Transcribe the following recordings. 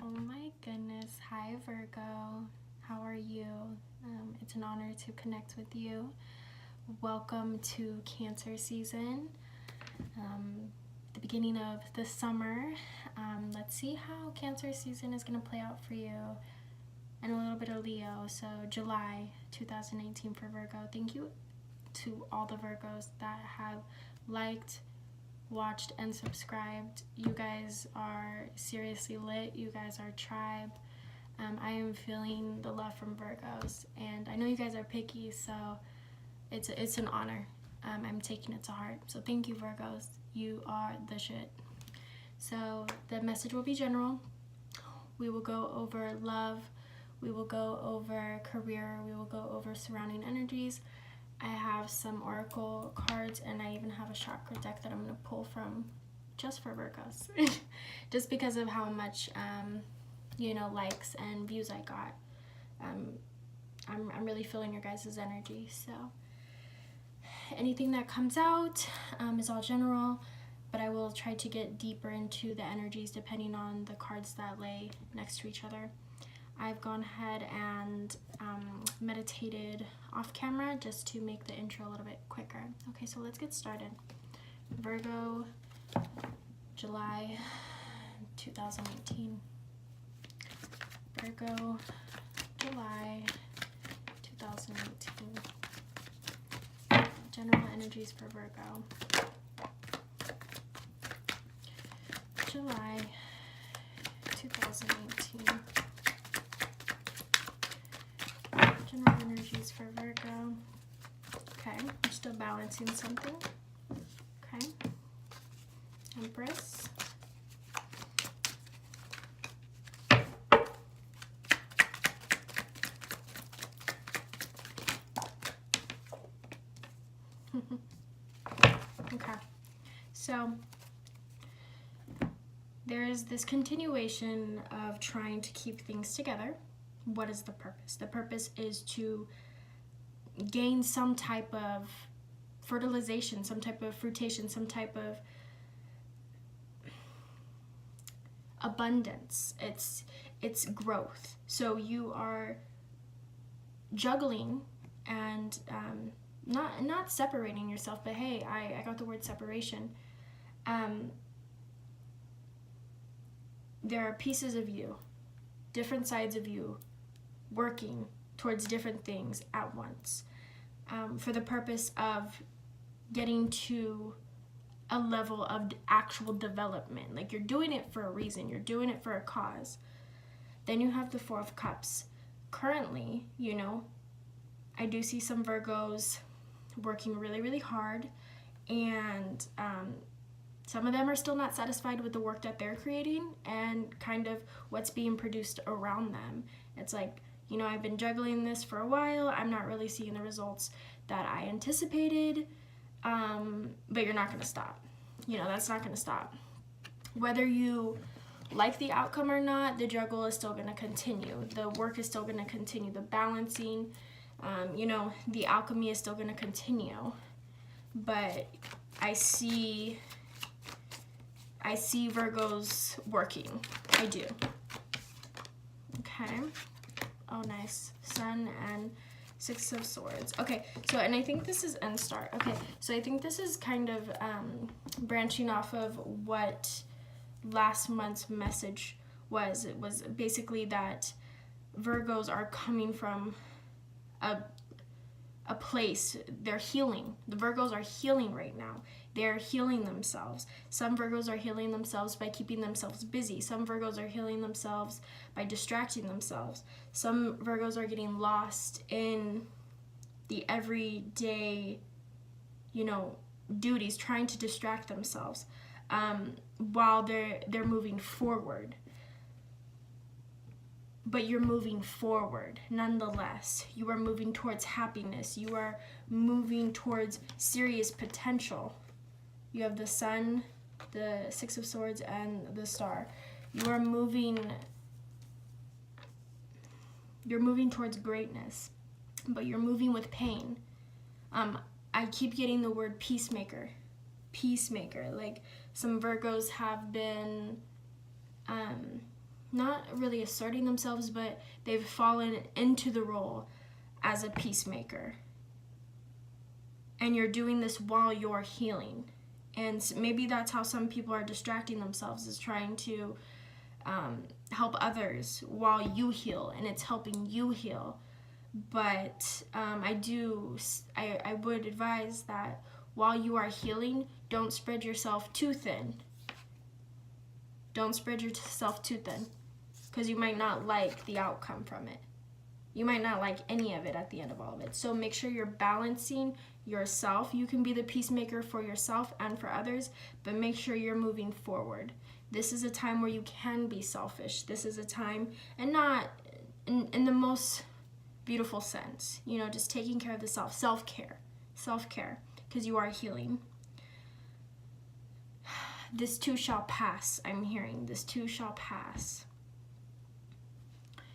Oh my goodness. Hi, Virgo. How are you? It's an honor to connect with you. Welcome to Cancer season, the beginning of the summer. Let's see how Cancer season is going to play out for you, and a little bit of Leo. So July 2018 for Virgo. Thank you to all the Virgos that have liked, watched, and subscribed. You guys are seriously lit. You guys are tribe. I am feeling the love from Virgos, and I know you guys are picky, so it's an honor. I'm taking it to heart. So thank you, Virgos. You are the shit. So the message will be general. We will go over love. We will go over career. We will go over surrounding energies. I have some oracle cards, and I even have a chakra deck that I'm going to pull from just for Virgos. Just because of how much, likes and views I got. I'm really feeling your guys' energy. So anything that comes out is all general, but I will try to get deeper into the energies depending on the cards that lay next to each other. I've gone ahead and meditated off camera just to make the intro a little bit quicker. Okay, so let's get started. Virgo, July 2018. Virgo, July 2018. General energies for Virgo. July 2018. General energies for Virgo. Okay, I'm still balancing something. Okay. Empress. Okay, so there is this continuation of trying to keep things together. What is the purpose? The purpose is to gain some type of fertilization, some type of fruitation, some type of abundance. It's growth. So you are juggling and not separating yourself, but hey, I got the word separation. There are pieces of you, different sides of you, working towards different things at once, for the purpose of getting to a level of actual development. Like, you're doing it for a reason, you're doing it for a cause. Then you have the Four of Cups. Currently, I do see some Virgos working really, really hard, and some of them are still not satisfied with the work that they're creating and kind of what's being produced around them. It's like, I've been juggling this for a while. I'm not really seeing the results that I anticipated, but you're not going to stop. That's not going to stop. Whether you like the outcome or not, the juggle is still going to continue. The work is still going to continue. The balancing, the alchemy is still going to continue. But I see Virgos working. I do. Okay. Oh, nice. Sun and Six of Swords. Okay, so, and I think this is end start. Okay, so I think this is kind of branching off of what last month's message was. It was basically that Virgos are coming from a place. They're healing. The Virgos are healing right now. They're healing themselves. Some Virgos are healing themselves by keeping themselves busy. Some Virgos are healing themselves by distracting themselves. Some Virgos are getting lost in the everyday, duties, trying to distract themselves while they're moving forward. But you're moving forward nonetheless. You are moving towards happiness. You are moving towards serious potential. You have the Sun, the Six of Swords, and the Star. You are moving towards greatness, but you're moving with pain. I keep getting the word peacemaker. Peacemaker. Like, some Virgos have been not really asserting themselves, but they've fallen into the role as a peacemaker. And you're doing this while you're healing. And maybe that's how some people are distracting themselves, is trying to help others while you heal, and it's helping you heal. But I would advise that while you are healing, don't spread yourself too thin. Don't spread yourself too thin, because you might not like the outcome from it. You might not like any of it at the end of all of it. So make sure you're balancing yourself. You can be the peacemaker for yourself and for others, but make sure you're moving forward. This is a time where you can be selfish. This is a time, and not in the most beautiful sense, you know, just taking care of the self-care, because you are healing. This too shall pass, I'm hearing. This too shall pass.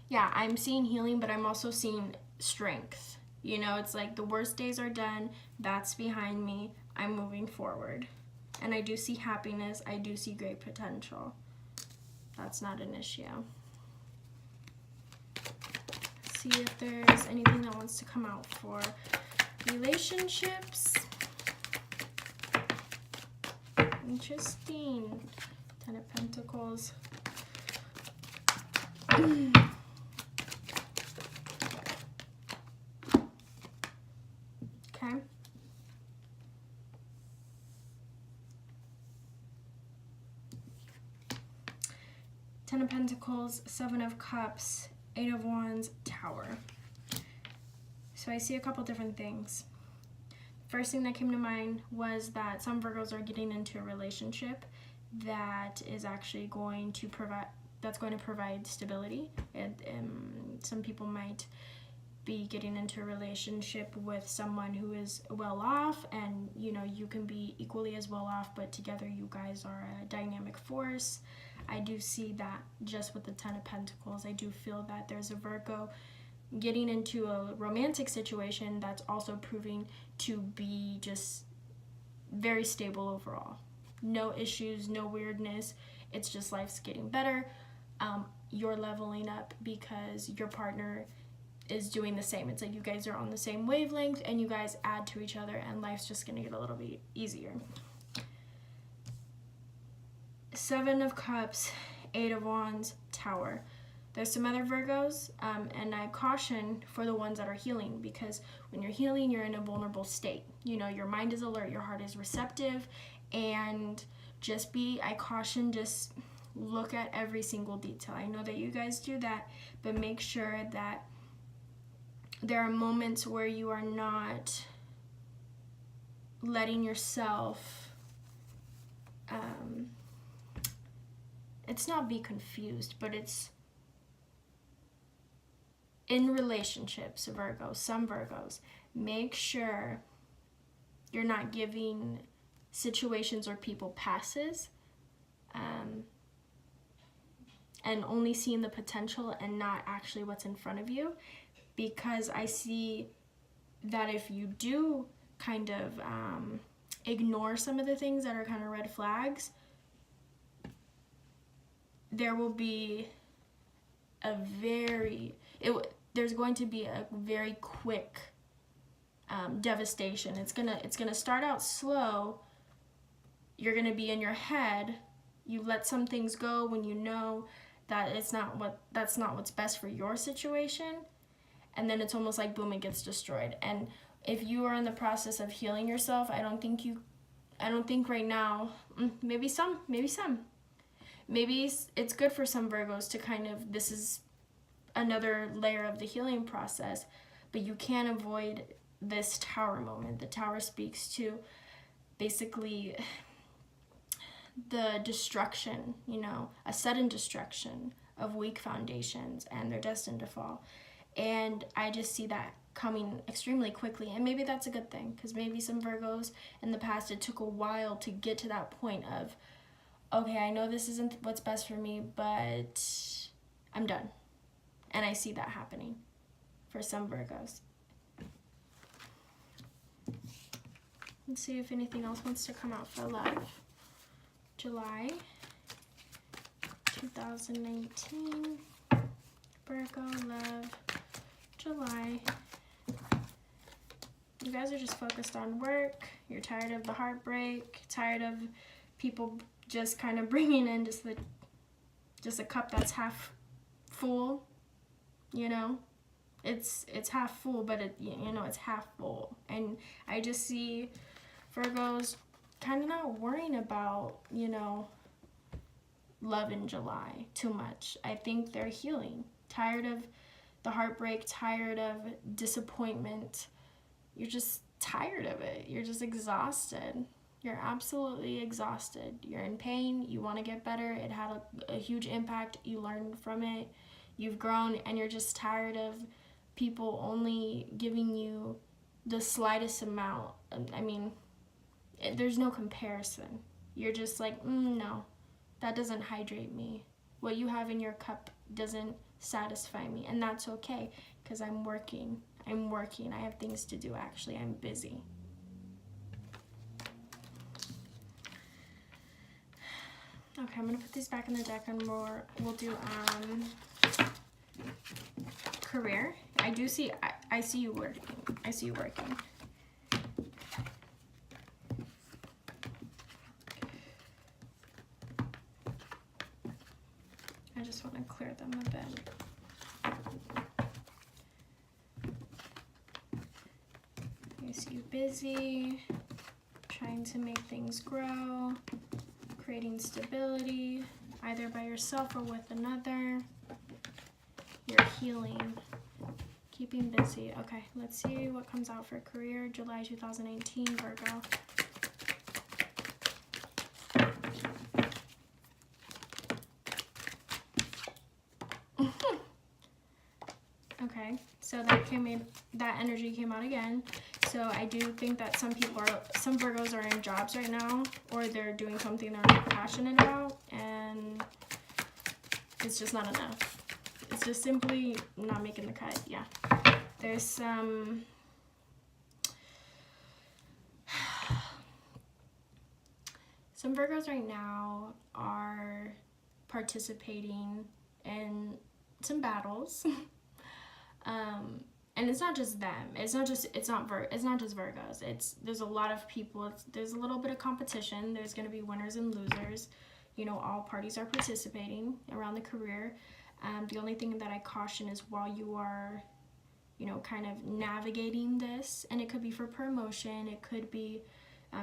Yeah, I'm seeing healing, but I'm also seeing strength. You know, it's like the worst days are done. That's behind me. I'm moving forward. And I do see happiness. I do see great potential. That's not an issue. Let's see if there's anything that wants to come out for relationships. Interesting. 10 of Pentacles. Okay. Ten of Pentacles, Seven of Cups, Eight of Wands, Tower. So I see a couple different things. First thing that came to mind was that some Virgos are getting into a relationship that is actually going to provide stability. And some people might be getting into a relationship with someone who is well off, and you know, you can be equally as well off, but together you guys are a dynamic force. I do see that just with the Ten of Pentacles. I do feel that there's a Virgo getting into a romantic situation that's also proving to be just very stable overall. No issues, no weirdness. It's just life's getting better. You're leveling up because your partner is doing the same. It's like you guys are on the same wavelength and you guys add to each other, and life's just gonna get a little bit easier. Seven of Cups, Eight of Wands, Tower. There's some other Virgos, and I caution for the ones that are healing, because when you're healing, you're in a vulnerable state. You know, your mind is alert, your heart is receptive, and I caution, just look at every single detail. I know that you guys do that, but make sure that there are moments where you are not letting yourself, it's not be confused, but it's in relationships, Virgos, some Virgos, make sure you're not giving situations or people passes, and only seeing the potential and not actually what's in front of you. Because I see that if you do kind of ignore some of the things that are kind of red flags, there will be there's going to be a very quick devastation. It's gonna start out slow. You're gonna be in your head. You let some things go when you know that that's not what's best for your situation, and then it's almost like boom, it gets destroyed. And if you are in the process of healing yourself, I don't think right now, maybe it's good for some Virgos to kind of, this is another layer of the healing process, but you can't avoid this Tower moment. The Tower speaks to basically the destruction, you know, a sudden destruction of weak foundations, and they're destined to fall. And I just see that coming extremely quickly, and maybe that's a good thing, because maybe some Virgos in the past, it took a while to get to that point of, okay, I know this isn't what's best for me, but I'm done. And I see that happening for some Virgos. Let's see if anything else wants to come out for love. July 2019. Virgo, love, July. You guys are just focused on work. You're tired of the heartbreak, tired of people just kind of bringing in just a cup that's half full, you know? It's half full, but it's half full. And I just see Virgos kind of not worrying about, love in July too much. I think they're healing. Tired of the heartbreak, tired of disappointment. You're just tired of it. You're just exhausted. You're absolutely exhausted. You're in pain. You want to get better. It had a huge impact. You learned from it. You've grown, and you're just tired of people only giving you the slightest amount. I mean, there's no comparison. You're just like, no, that doesn't hydrate me. What you have in your cup doesn't satisfy me, and that's okay, because I'm working. I have things to do, actually. I'm busy. Okay, I'm gonna put these back in the deck, and we'll do career. I see you working. I see you working. I just want to clear them a bit. I see you busy, trying to make things grow, creating stability, either by yourself or with another. You're healing, keeping busy. Okay, let's see what comes out for career, July 2018, Virgo. Okay, so that energy came out again. So I do think that some Virgos are in jobs right now, or they're doing something they're not passionate about, and it's just not enough. It's just simply not making the cut. Yeah, there's some Virgos right now are participating in some battles. And it's not just them. It's not just Virgos. There's a lot of people. There's a little bit of competition. There's going to be winners and losers. All parties are participating around the career. The only thing that I caution is while you are, kind of navigating this, and it could be for promotion, it could be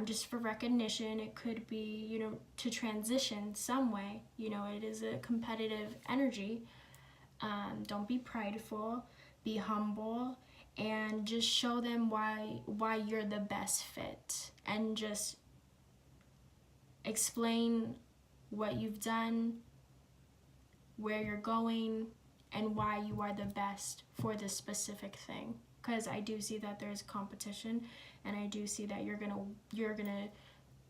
just for recognition, it could be, to transition some way. It is a competitive energy. Don't be prideful. Be humble, and just show them why you're the best fit, and just explain what you've done, where you're going, and why you are the best for this specific thing. Because I do see that there's competition, and I do see that you're gonna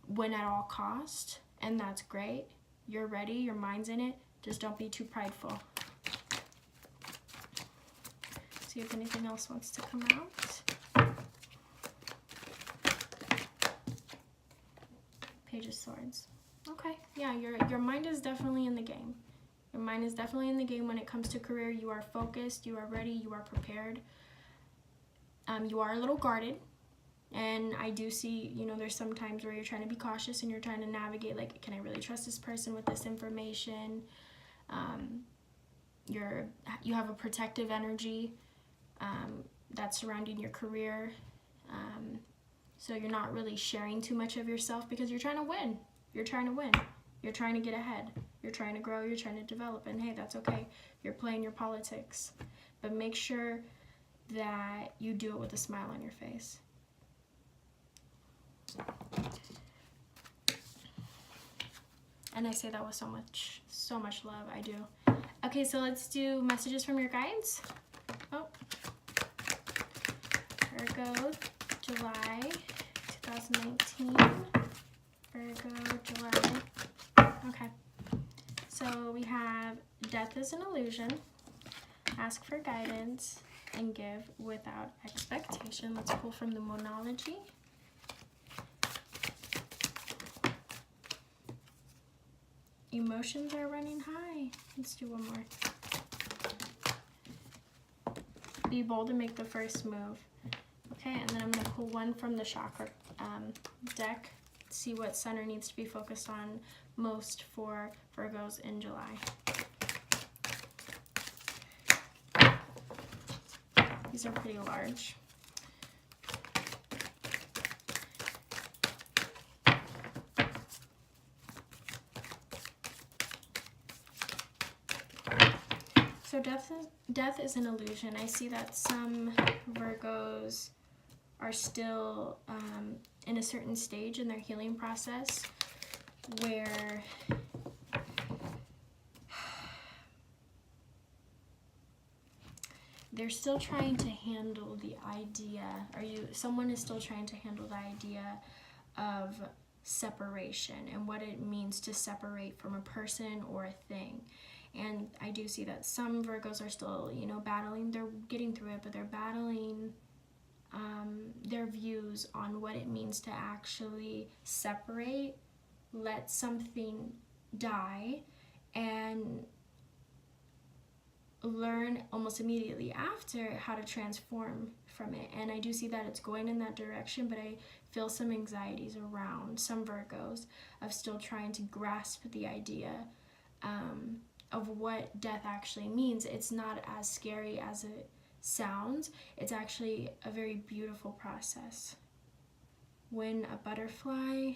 win at all cost, and that's great. You're ready, your mind's in it. Just don't be too prideful. See if anything else wants to come out. Page of Swords. Okay, yeah, your mind is definitely in the game. Your mind is definitely in the game when it comes to career. You are focused, you are ready, you are prepared. You are a little guarded, and I do see, there's some times where you're trying to be cautious and you're trying to navigate, like, can I really trust this person with this information? You have a protective energy that's surrounding your career, so you're not really sharing too much of yourself, because you're trying to win. You're trying to get ahead, you're trying to grow, you're trying to develop, and hey, that's okay. You're playing your politics, but make sure that you do it with a smile on your face. And I say that with so much love. I do. Okay, so let's do messages from your guides. Virgo, July 2019. Virgo, July. Okay. So we have death is an illusion. Ask for guidance and give without expectation. Let's pull from the Moonology. Emotions are running high. Let's do one more. Be bold and make the first move. Okay, and then I'm going to pull one from the chakra deck. See what center needs to be focused on most for Virgos in July. These are pretty large. So death is an illusion. I see that some Virgos are still in a certain stage in their healing process where they're still trying to handle the idea, someone is still trying to handle the idea of separation and what it means to separate from a person or a thing. And I do see that some Virgos are still, battling. They're getting through it, but they're battling their views on what it means to actually separate, let something die, and learn almost immediately after how to transform from it. And I do see that it's going in that direction, but I feel some anxieties around some Virgos of still trying to grasp the idea of what death actually means. It's not as scary as it sounds. It's actually a very beautiful process. When a butterfly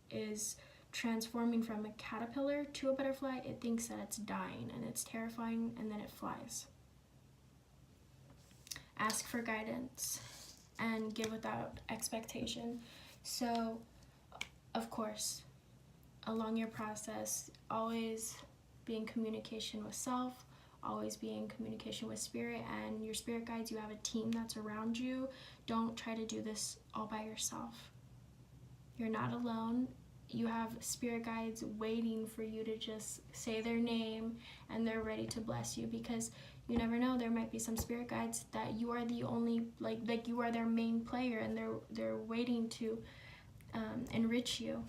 is transforming from a caterpillar to a butterfly, it thinks that it's dying and it's terrifying, and then it flies. Ask for guidance and give without expectation. So, of course, along your process, always be in communication with self, always be in communication with spirit and your spirit guides. You have a team that's around you. Don't try to do this all by yourself. You're not alone. You have spirit guides waiting for you to just say their name and they're ready to bless you, because you never know, there might be some spirit guides that you are the only, like you are their main player, and they're waiting to enrich you.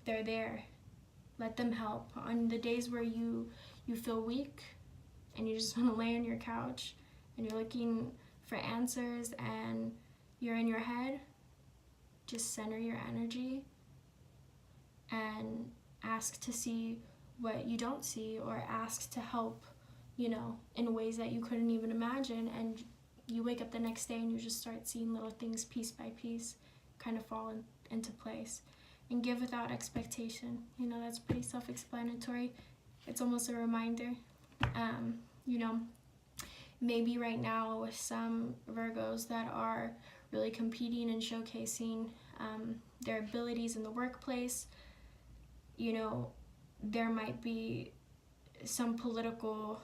They're there. Let them help. On the days where you feel weak and you just want to lay on your couch and you're looking for answers and you're in your head, just center your energy and ask to see what you don't see, or ask to help, in ways that you couldn't even imagine. And you wake up the next day and you just start seeing little things piece by piece kind of fall into place. And give without expectation. That's pretty self-explanatory. It's almost a reminder. Maybe right now with some Virgos that are really competing and showcasing their abilities in the workplace, there might be some political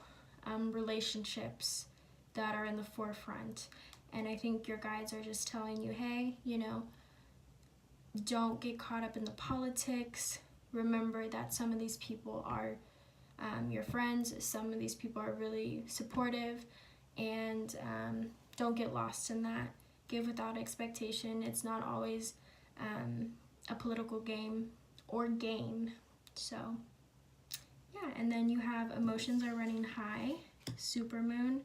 relationships that are in the forefront. And I think your guides are just telling you, hey, don't get caught up in the politics. Remember that some of these people are your friends. Some of these people are really supportive, and don't get lost in that. Give without expectation. It's not always a political game or gain. So, yeah, and then you have emotions are running high, supermoon,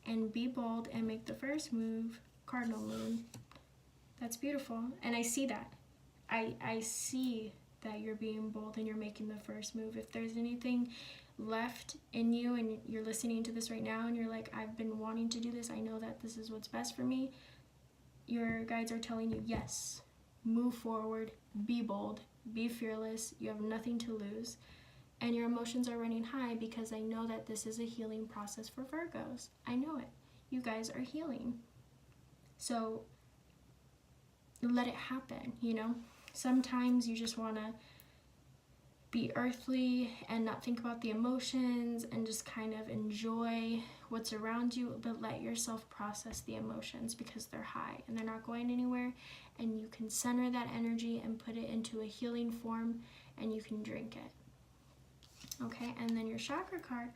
and be bold and make the first move, cardinal moon. That's beautiful, and I see that. I see that you're being bold and you're making the first move. If there's anything left in you and you're listening to this right now and you're like, I've been wanting to do this, I know that this is what's best for me, your guides are telling you, yes, move forward, be bold, be fearless, you have nothing to lose. And your emotions are running high because I know that this is a healing process for Virgos. I know it. You guys are healing. So let it happen, Sometimes you just want to be earthly and not think about the emotions and just kind of enjoy what's around you, but let yourself process the emotions because they're high and they're not going anywhere, and you can center that energy and put it into a healing form and you can drink it. Okay, and then your chakra card,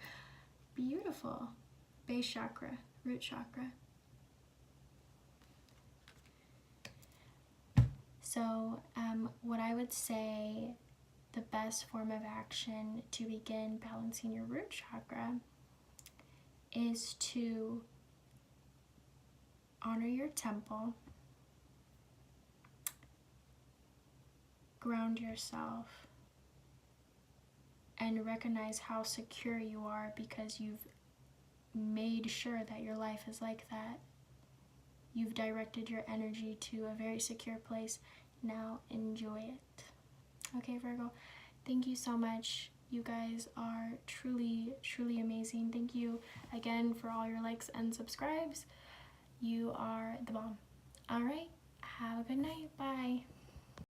beautiful. Base chakra, root chakra. So what I would say the best form of action to begin balancing your root chakra is to honor your temple, ground yourself, and recognize how secure you are because you've made sure that your life is like that. You've directed your energy to a very secure place. Now enjoy it. Okay, Virgo, thank you so much. You guys are truly, truly amazing. Thank you again for all your likes and subscribes. You are the bomb. All right, have a good night. Bye.